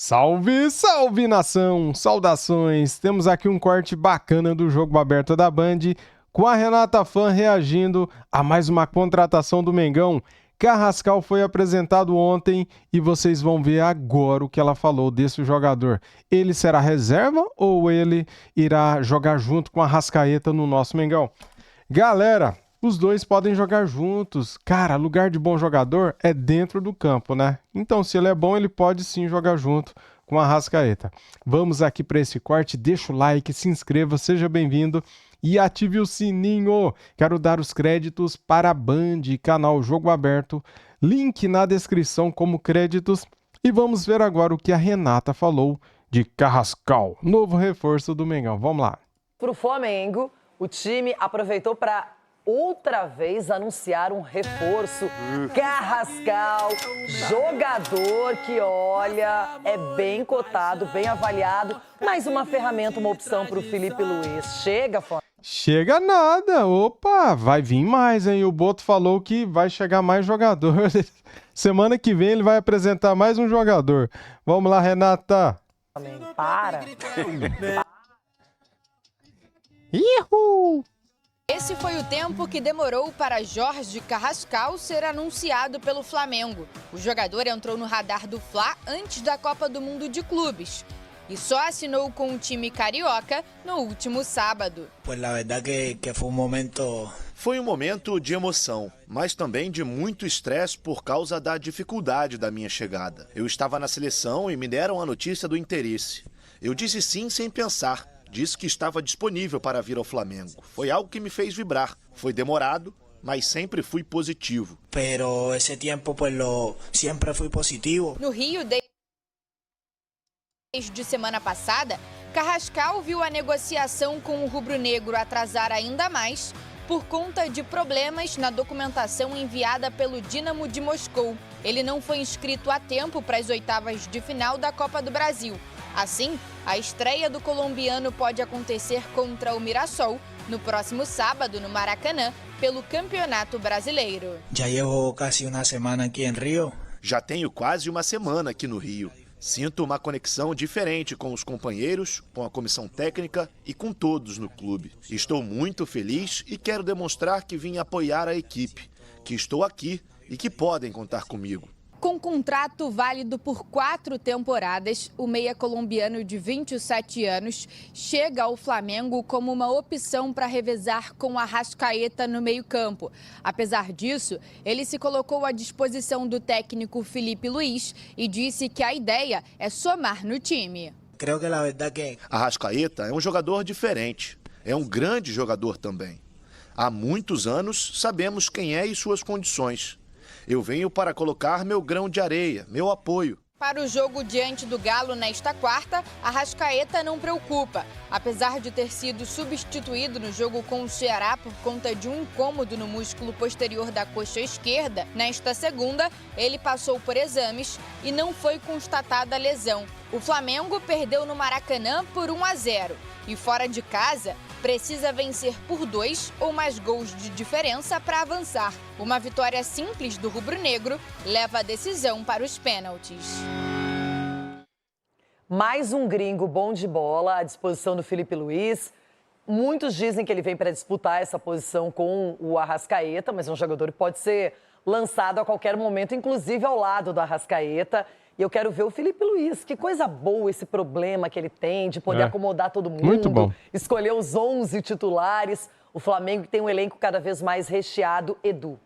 Salve, salve nação! Saudações! Temos aqui um corte bacana do Jogo Aberto da Band, com a Renata Fã reagindo a mais uma contratação do Mengão. Carrascal foi apresentado ontem e vocês vão ver agora o que ela falou desse jogador. Ele será reserva ou ele irá jogar junto com a Arrascaeta no nosso Mengão? Galera, os dois podem jogar juntos. Cara, lugar de bom jogador é dentro do campo, né? Então, se ele é bom, ele pode sim jogar junto com a Arrascaeta. Vamos aqui para esse corte. Deixa o like, se inscreva, seja bem-vindo e ative o sininho. Quero dar os créditos para a Band, canal Jogo Aberto. Link na descrição como créditos. E vamos ver agora o que a Renata falou de Carrascal, novo reforço do Mengão. Vamos lá. Para o Flamengo, o time aproveitou para outra vez anunciar um reforço. Carrascal, jogador que, olha, é bem cotado, bem avaliado. Mais uma ferramenta, uma opção para o Felipe Luiz. Chega, Flamengo. Chega nada, opa, vai vir mais, hein? O Boto falou que vai chegar mais jogador. Semana que vem ele vai apresentar mais um jogador. Vamos lá, Renata. Para. Ihu! Esse foi o tempo que demorou para Jorge Carrascal ser anunciado pelo Flamengo. O jogador entrou no radar do Fla antes da Copa do Mundo de Clubes e só assinou com o time carioca no último sábado. Foi um momento de emoção, mas também de muito estresse por causa da dificuldade da minha chegada. Eu estava na seleção e me deram a notícia do interesse. Eu disse sim sem pensar. Disse que estava disponível para vir ao Flamengo. Foi algo que me fez vibrar. Foi demorado, mas sempre fui positivo. Pero ese tiempo siempre fui positivo. No Rio, desde semana passada, Carrascal viu a negociação com o rubro-negro atrasar ainda mais por conta de problemas na documentação enviada pelo Dínamo de Moscou. Ele não foi inscrito a tempo para as oitavas de final da Copa do Brasil. Assim, a estreia do colombiano pode acontecer contra o Mirassol no próximo sábado no Maracanã, pelo Campeonato Brasileiro. Já tenho quase uma semana aqui no Rio. Sinto uma conexão diferente com os companheiros, com a comissão técnica e com todos no clube. Estou muito feliz e quero demonstrar que vim apoiar a equipe, que estou aqui e que podem contar comigo. Com contrato válido por 4 temporadas, o meia colombiano de 27 anos chega ao Flamengo como uma opção para revezar com a Arrascaeta no meio-campo. Apesar disso, ele se colocou à disposição do técnico Felipe Luiz e disse que a ideia é somar no time. Arrascaeta é um jogador diferente, é um grande jogador também. Há muitos anos sabemos quem é e suas condições. Eu venho para colocar meu grão de areia, meu apoio. Para o jogo diante do Galo nesta quarta, Arrascaeta não preocupa. Apesar de ter sido substituído no jogo com o Ceará por conta de um incômodo no músculo posterior da coxa esquerda, nesta segunda, ele passou por exames e não foi constatada a lesão. O Flamengo perdeu no Maracanã por 1-0 e fora de casa precisa vencer por 2 ou mais gols de diferença para avançar. Uma vitória simples do rubro-negro leva a decisão para os pênaltis. Mais um gringo bom de bola à disposição do Felipe Luiz. Muitos dizem que ele vem para disputar essa posição com o Arrascaeta, mas é um jogador que pode ser lançado a qualquer momento, inclusive ao lado do Arrascaeta. E eu quero ver o Felipe Luiz. Que coisa boa esse problema que ele tem de poder acomodar todo mundo. Muito bom. Escolher os 11 titulares. O Flamengo tem um elenco cada vez mais recheado. Edu.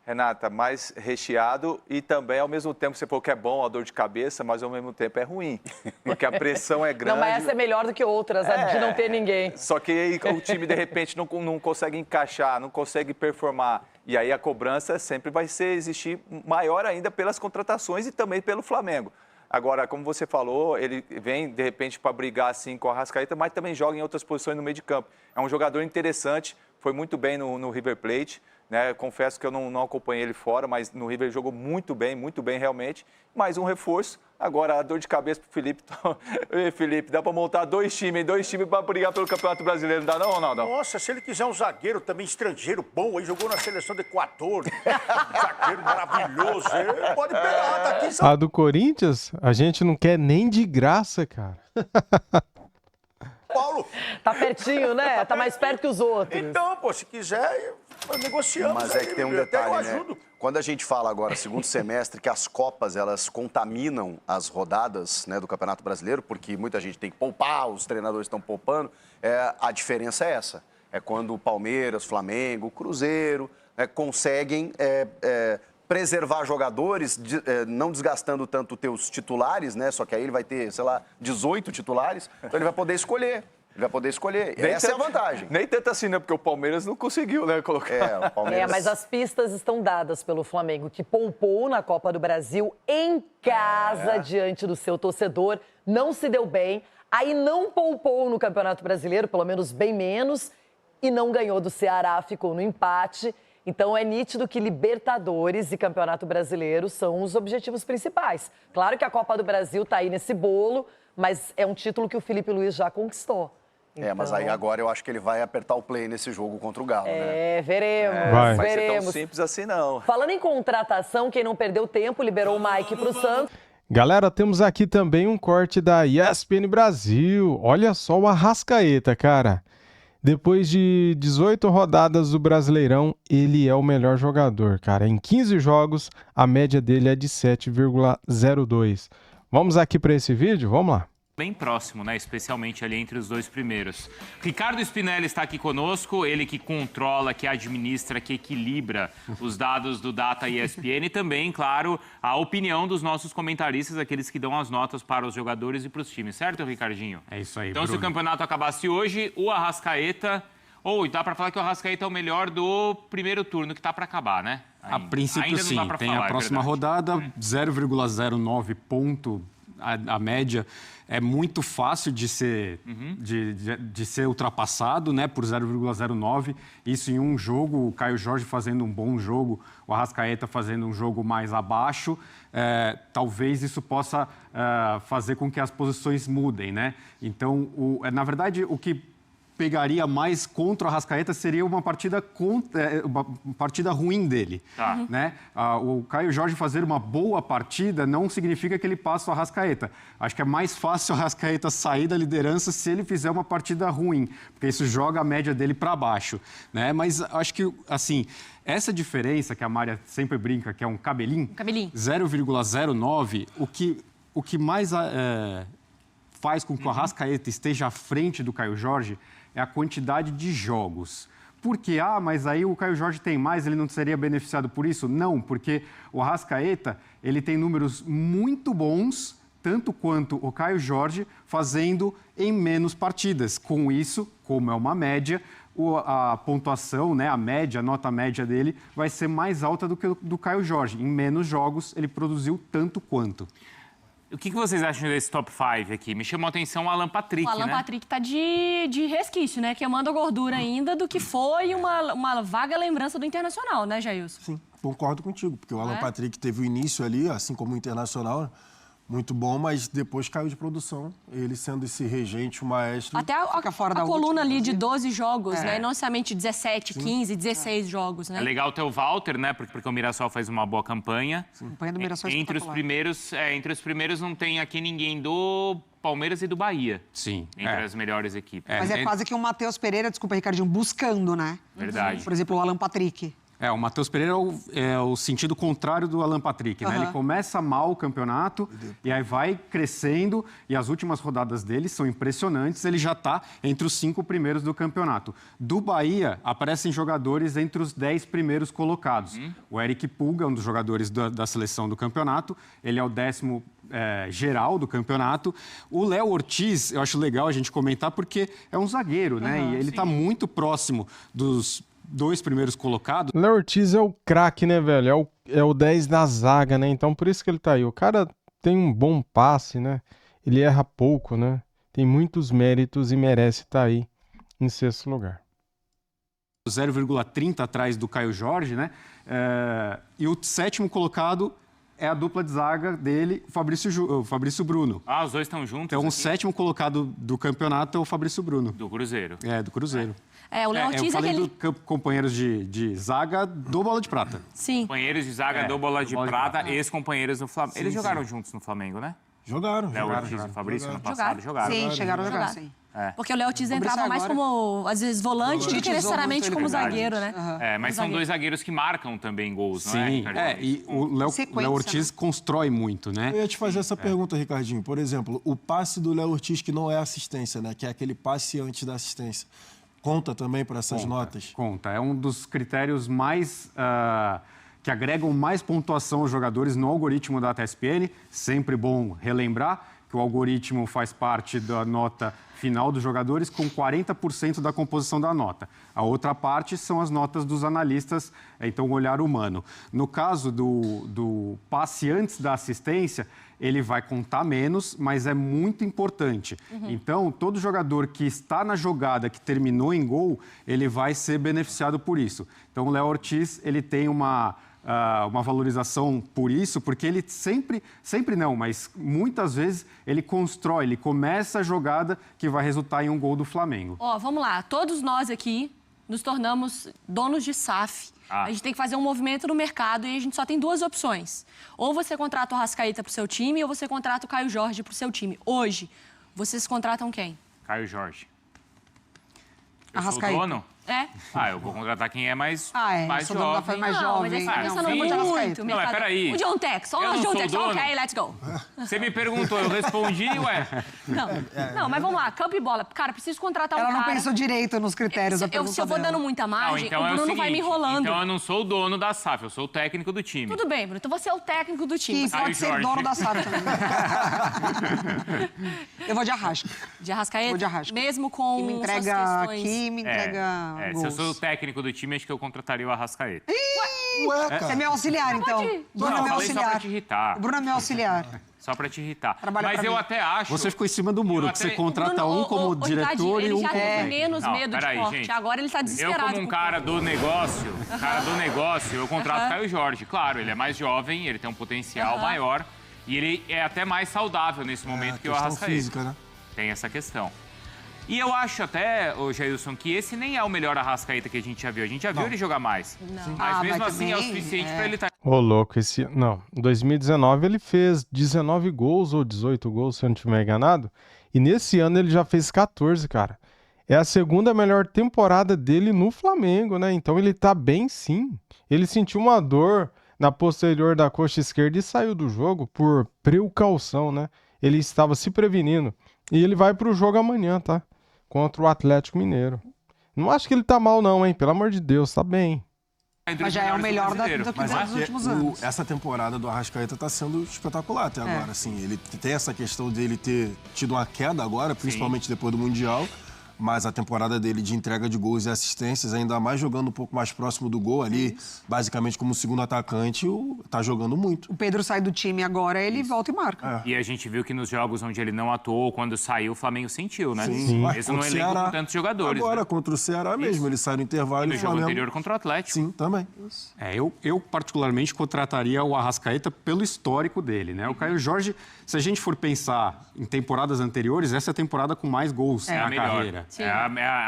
Renata, mais recheado e também, ao mesmo tempo, você falou que é bom a dor de cabeça, mas ao mesmo tempo é ruim, porque a pressão é grande. Não, mas essa é melhor do que outras, de não ter ninguém. Só que aí o time, de repente, não consegue encaixar, não consegue performar. E aí a cobrança sempre vai existir maior ainda pelas contratações e também pelo Flamengo. Agora, como você falou, ele vem, de repente, para brigar assim com a Arrascaeta, mas também joga em outras posições no meio de campo. É um jogador interessante, foi muito bem no River Plate. Né? Confesso que eu não acompanhei ele fora, mas no River ele jogou muito bem realmente. Mais um reforço, Agora, a dor de cabeça pro Felipe... Ei, Felipe, dá para montar dois times para brigar pelo Campeonato Brasileiro, não dá não, Ronaldo? Nossa, se ele quiser um zagueiro também estrangeiro bom, aí jogou na seleção do Equador, um zagueiro maravilhoso, ele pode pegar, tá aqui em São A do Corinthians, a gente não quer nem de graça, cara. Paulo. Tá pertinho, né? Tá mais perto que os outros. Então, pô, se quiser, negociamos. Mas é que tem um até eu detalhe, né? ajudo. Quando a gente fala agora, segundo semestre, que as Copas, elas contaminam as rodadas, né, do Campeonato Brasileiro, porque muita gente tem que poupar, os treinadores estão poupando, a diferença é essa. É quando o Palmeiras, Flamengo, Cruzeiro conseguem preservar jogadores, não desgastando tanto teus titulares, né? Só que aí ele vai ter, sei lá, 18 titulares, então ele vai poder escolher. Essa é a vantagem. Nem tanto assim, né? Porque o Palmeiras não conseguiu, né, colocar. O Palmeiras... mas as pistas estão dadas pelo Flamengo, que poupou na Copa do Brasil em casa diante do seu torcedor, não se deu bem, aí não poupou no Campeonato Brasileiro, pelo menos bem menos, e não ganhou do Ceará, ficou no empate. Então é nítido que Libertadores e Campeonato Brasileiro são os objetivos principais. Claro que a Copa do Brasil está aí nesse bolo, mas é um título que o Felipe Luiz já conquistou. Mas aí agora eu acho que ele vai apertar o play nesse jogo contra o Galo, né? Veremos, Vai. Vai ser veremos. tão simples assim, não. Falando em contratação, quem não perdeu tempo liberou o Mike para o Santos. Galera, temos aqui também um corte da ESPN Brasil. Olha só o Arrascaeta, cara. Depois de 18 rodadas do Brasileirão, ele é o melhor jogador, cara. Em 15 jogos, a média dele é de 7,02. Vamos aqui para esse vídeo? Vamos lá. Bem próximo, né? Especialmente ali entre os dois primeiros. Ricardo Spinelli está aqui conosco, ele que controla, que administra, que equilibra os dados do Data ESPN e também, claro, a opinião dos nossos comentaristas, aqueles que dão as notas para os jogadores e para os times, certo, Ricardinho? É isso aí, Então, Bruno. se o campeonato acabasse hoje, o Arrascaeta... dá para falar que o Arrascaeta é o melhor do primeiro turno, que está para acabar, né? A princípio, ainda não sim. dá pra Tem falar, a próxima rodada, 0,09 ponto a média. É muito fácil de ser, de ser ultrapassado, né, por 0,09. Isso em um jogo, o Caio Jorge fazendo um bom jogo, o Arrascaeta fazendo um jogo mais abaixo. Talvez isso possa fazer com que as posições mudem, né? Então, na verdade, o que pegaria mais contra o Arrascaeta seria uma partida ruim dele. Né? O Caio Jorge fazer uma boa partida não significa que ele passa o Arrascaeta. Acho que é mais fácil o Arrascaeta sair da liderança se ele fizer uma partida ruim, porque isso joga a média dele para baixo. Né? Mas acho que, assim, essa diferença que a Mária sempre brinca, que é um cabelinho, 0,09, o que mais faz com que o Arrascaeta esteja à frente do Caio Jorge é a quantidade de jogos. Por quê? Mas aí o Caio Jorge tem mais, ele não seria beneficiado por isso? Não, porque o Arrascaeta, ele tem números muito bons, tanto quanto o Caio Jorge, fazendo em menos partidas. Com isso, como é uma média, a pontuação, né, a nota média dele vai ser mais alta do que do Caio Jorge. Em menos jogos, ele produziu tanto quanto. O que vocês acham desse top 5 aqui? Me chamou a atenção o Alan Patrick, né? O Alan Patrick tá de resquício, né? Queimando a gordura ainda do que foi uma vaga lembrança do Internacional, né, Jailson? Sim, concordo contigo, porque o Alan Patrick teve o início ali, assim como o Internacional, muito bom, mas depois caiu de produção. Ele sendo esse regente, o maestro... Até a coluna ali de 12 jogos, né? Não necessariamente 17, 15, 16 jogos, né? É legal ter o Walter, né? Porque o Mirassol faz uma boa campanha. A campanha do Mirassol é entre os primeiros não tem aqui ninguém do Palmeiras e do Bahia. Sim. Entre as melhores equipes. Mas é quase que o Matheus Pereira, desculpa, Ricardinho, buscando, né? Verdade. Por exemplo, o Alan Patrick. O Matheus Pereira é o sentido contrário do Alan Patrick, né? Ele começa mal o campeonato e aí vai crescendo e as últimas rodadas dele são impressionantes. Ele já está entre os 5 primeiros do campeonato. Do Bahia, aparecem jogadores entre os 10 primeiros colocados. O Eric Pulga, um dos jogadores da seleção do campeonato, ele é o 10º geral do campeonato. O Léo Ortiz, eu acho legal a gente comentar porque é um zagueiro, né? E ele está muito próximo dos 2 primeiros colocados. Léo Ortiz é o craque, né, velho? É o 10 da zaga, né? Então, por isso que ele tá aí. O cara tem um bom passe, né? Ele erra pouco, né? Tem muitos méritos e merece estar aí em 6º lugar. 0,30 atrás do Caio Jorge, né? E o 7º colocado é a dupla de zaga dele, o Fabrício Bruno. Ah, os dois estão juntos? Então, o aqui? 7º colocado do campeonato é o Fabrício Bruno. Do Cruzeiro. Do Cruzeiro. O Léo Ortiz eu falei é aquele... companheiros de zaga do Bola de Prata. Sim. Companheiros de zaga do Bola de Prata, ex-companheiros no Flamengo. Eles jogaram juntos no Flamengo, né? Jogaram. Léo Ortiz e o Fabrício ano passado jogaram. Sim, chegaram a jogar, sim. Porque o Léo Ortiz entrava mais como, às vezes, volante do que necessariamente como zagueiro, né? Mas são dois zagueiros que marcam também gols, não é, Ricardo? E o Léo Ortiz constrói muito, né? Eu ia te fazer essa pergunta, Ricardinho. Por exemplo, o passe do Léo Ortiz, que não é assistência, né? Que é aquele passe antes da assistência. Conta também para essas notas? Conta. É um dos critérios mais... que agregam mais pontuação aos jogadores no algoritmo da ESPN. Sempre bom relembrar que o algoritmo faz parte da nota final dos jogadores com 40% da composição da nota. A outra parte são as notas dos analistas, então o olhar humano. No caso do passe antes da assistência, ele vai contar menos, mas é muito importante. Então, todo jogador que está na jogada, que terminou em gol, ele vai ser beneficiado por isso. Então, o Léo Ortiz, ele tem uma valorização por isso, porque ele sempre não, mas muitas vezes ele constrói, ele começa a jogada que vai resultar em um gol do Flamengo. Vamos lá, todos nós aqui nos tornamos donos de SAF. A gente tem que fazer um movimento no mercado e a gente só tem duas opções. Ou você contrata o Arrascaeta para o seu time, ou você contrata o Caio Jorge para o seu time. Hoje, vocês contratam quem? Caio Jorge. Arrascaeta. Sou dono? É? Eu vou contratar quem é mais sou dono da jovem. mais jovem. Mas essa pensando muito. Não, peraí. O John Tex. Eu não John sou Tex. dono. Ok, let's go. Você me perguntou, eu respondi, ué. Não, mas vamos lá. Campo e bola. Cara, preciso contratar um cara... Ela não pensou direito nos critérios da pergunta Se eu vou dela. dando muita margem, então o Bruno é o seguinte, vai me enrolando. Então eu não sou o dono da SAF, eu sou o técnico do time. Tudo bem, Bruno. Então você é o técnico do time. Que pode ser dono da SAF também. Eu vou de Arrasca. De Arrascaeta? Vou de Arrasca. Mesmo com me entrega suas questões... aqui, me entrega Se eu gols. sou o técnico do time, acho que eu contrataria o Arrascaeta. Ué, cara. Você é meu auxiliar, então. Bruno é meu falei só auxiliar. pra te irritar. O Bruno é meu auxiliar. Só pra te irritar. Trabalha Mas pra eu mim. até acho... Você ficou em cima do muro, que você contrata Bruno, um como diretor e ele um já como teve técnico. menos Não, medo de peraí, corte. gente. Agora ele tá desesperado. Eu, como um cara do negócio, eu contrato Caio Jorge. Claro, ele é mais jovem, ele tem um potencial maior e ele é até mais saudável nesse momento que o Arrascaeta. Física, né? Tem essa questão. E eu acho até, Jailson, que esse nem é o melhor Arrascaeta que a gente já viu. A gente já viu ele jogar mais. Não. Mas mesmo mas assim é o também, suficiente pra ele estar... Ô, louco, em 2019 ele fez 19 gols ou 18 gols, se eu não estiver enganado. E nesse ano ele já fez 14, cara. É a segunda melhor temporada dele no Flamengo, né? Então ele tá bem, sim. Ele sentiu uma dor na posterior da coxa esquerda e saiu do jogo por precaução, né? Ele estava se prevenindo. E ele vai pro jogo amanhã, tá? Contra o Atlético Mineiro. Não acho que ele tá mal não, hein? Pelo amor de Deus, tá bem. Mas já é o melhor dos últimos anos. Essa temporada do Arrascaeta está sendo espetacular até agora. Assim, ele tem essa questão dele ter tido uma queda agora, principalmente depois do Mundial. Mas a temporada dele de entrega de gols e assistências, ainda mais jogando um pouco mais próximo do gol ali, basicamente como segundo atacante, tá jogando muito. O Pedro sai do time agora, ele volta e marca. E a gente viu que nos jogos onde ele não atuou, quando saiu, o Flamengo sentiu, né? Sim. Mesmo no elenco com tantos jogadores. Agora, né? contra o Ceará mesmo, ele sai no intervalo E no jogo anterior contra o Atlético. Sim, também. Eu particularmente contrataria o Arrascaeta pelo histórico dele, né? O Caio Jorge, se a gente for pensar em temporadas anteriores, essa é a temporada com mais gols na carreira.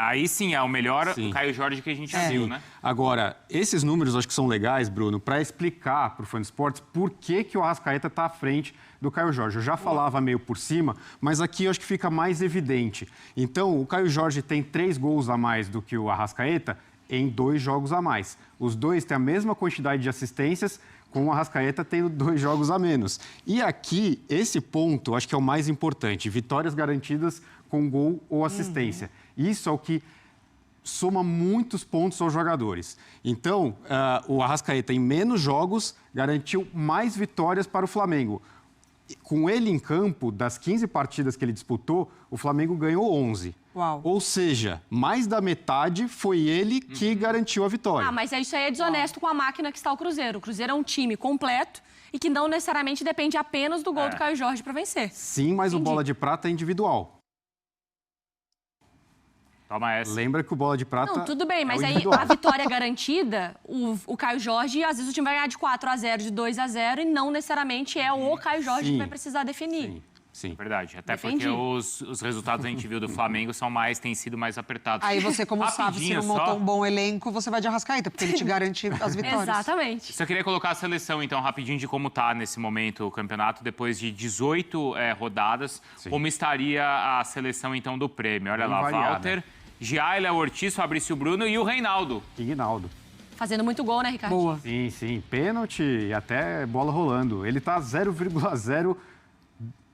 Aí sim é o melhor o Caio Jorge que a gente viu, né? Agora, esses números acho que são legais, Bruno, para explicar para o fã de esportes por que o Arrascaeta está à frente do Caio Jorge. Eu já falava meio por cima, mas aqui eu acho que fica mais evidente. Então, o Caio Jorge tem 3 gols a mais do que o Arrascaeta em 2 jogos a mais. Os dois têm a mesma quantidade de assistências, com o Arrascaeta tendo 2 jogos a menos. E aqui, esse ponto, acho que é o mais importante. Vitórias garantidas com gol ou assistência. Isso é o que soma muitos pontos aos jogadores. Então, o Arrascaeta, em menos jogos, garantiu mais vitórias para o Flamengo. Com ele em campo, das 15 partidas que ele disputou, o Flamengo ganhou 11. Uau. Ou seja, mais da metade foi ele que garantiu a vitória. Mas isso aí é desonesto com a máquina que está o Cruzeiro. O Cruzeiro é um time completo e que não necessariamente depende apenas do gol do Caio Jorge para vencer. Sim, mas o Bola de Prata é individual. Toma essa. Lembra que o Bola de Prata... Não, tudo bem, mas é aí a vitória garantida, o Caio Jorge, às vezes o time vai ganhar de 4-0, de 2-0, e não necessariamente é o Caio Jorge que vai precisar definir. Sim. Verdade. Até porque os resultados que a gente viu do Flamengo têm sido mais apertados. Aí você, como sabe, se não montou um bom elenco, você vai de Arrascaeta, porque ele te garante as vitórias. Exatamente. Só queria colocar a seleção, então, rapidinho de como está nesse momento o campeonato, depois de 18 rodadas. Sim. Como estaria a seleção, então, do prêmio? Olha lá, Walter, Giaila, Ortiz, Fabrício Bruno e o Reinaldo. Reinaldo. Fazendo muito gol, né, Ricardo? Boa. Sim. Pênalti e até bola rolando. Ele tá 0,0...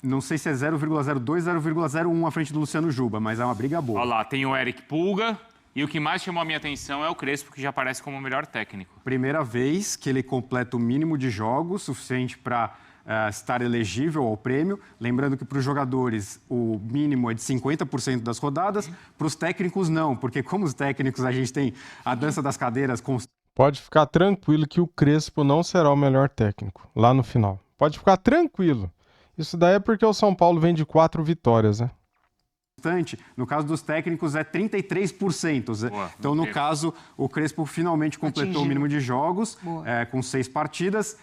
Não sei se é 0,02, 0,01 à frente do Luciano Juba, mas é uma briga boa. Olha lá, tem o Eric Pulga. E o que mais chamou a minha atenção é o Crespo, que já aparece como o melhor técnico. Primeira vez que ele completa o mínimo de jogos, suficiente para estar elegível ao prêmio. Lembrando que para os jogadores o mínimo é de 50% das rodadas, para os técnicos não, porque como os técnicos a gente tem a dança das cadeiras... Pode ficar tranquilo que o Crespo não será o melhor técnico lá no final. Pode ficar tranquilo. Isso daí é porque o São Paulo vem de 4 vitórias, né? No caso dos técnicos, é 33%. Boa, então, no caso, o Crespo finalmente completou o mínimo de jogos, com 6 partidas.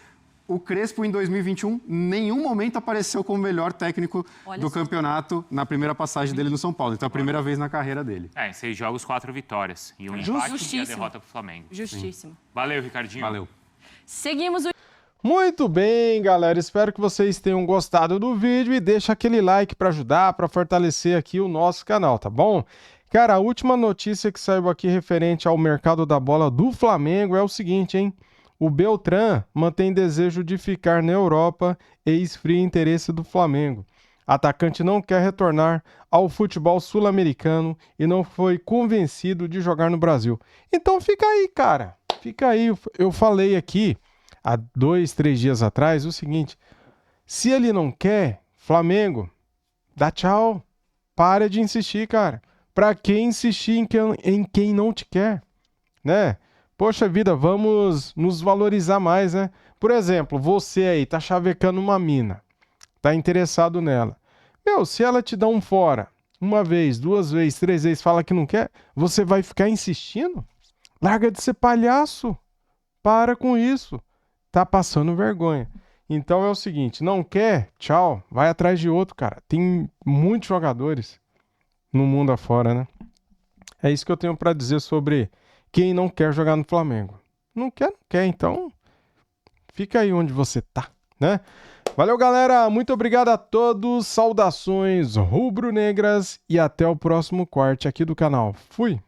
O Crespo, em 2021, em nenhum momento apareceu como melhor técnico do campeonato na primeira passagem dele no São Paulo. Então, é a primeira vez na carreira dele. Em 6 jogos, 4 vitórias. E um empate e a derrota para o Flamengo. Justíssimo. Valeu, Ricardinho. Valeu. Seguimos o... Muito bem, galera. Espero que vocês tenham gostado do vídeo e deixa aquele like para ajudar, para fortalecer aqui o nosso canal, tá bom? Cara, a última notícia que saiu aqui referente ao mercado da bola do Flamengo é o seguinte, hein? O Beltrán mantém desejo de ficar na Europa e esfria interesse do Flamengo. Atacante não quer retornar ao futebol sul-americano e não foi convencido de jogar no Brasil. Então fica aí, cara. Fica aí. Eu falei aqui há 2, 3 dias atrás o seguinte: se ele não quer, Flamengo, dá tchau. Para de insistir, cara. Pra que insistir em quem não te quer, né? Poxa vida, vamos nos valorizar mais, né? Por exemplo, você aí tá chavecando uma mina, tá interessado nela. Meu, se ela te dá um fora, 1 vez, 2 vezes, 3 vezes, fala que não quer, você vai ficar insistindo? Larga de ser palhaço. Para com isso. Tá passando vergonha. Então é o seguinte, não quer? Tchau. Vai atrás de outro, cara. Tem muitos jogadores no mundo afora, né? É isso que eu tenho para dizer sobre quem não quer jogar no Flamengo. Não quer, então fica aí onde você tá, né? Valeu, galera. Muito obrigado a todos. Saudações rubro-negras e até o próximo corte aqui do canal. Fui!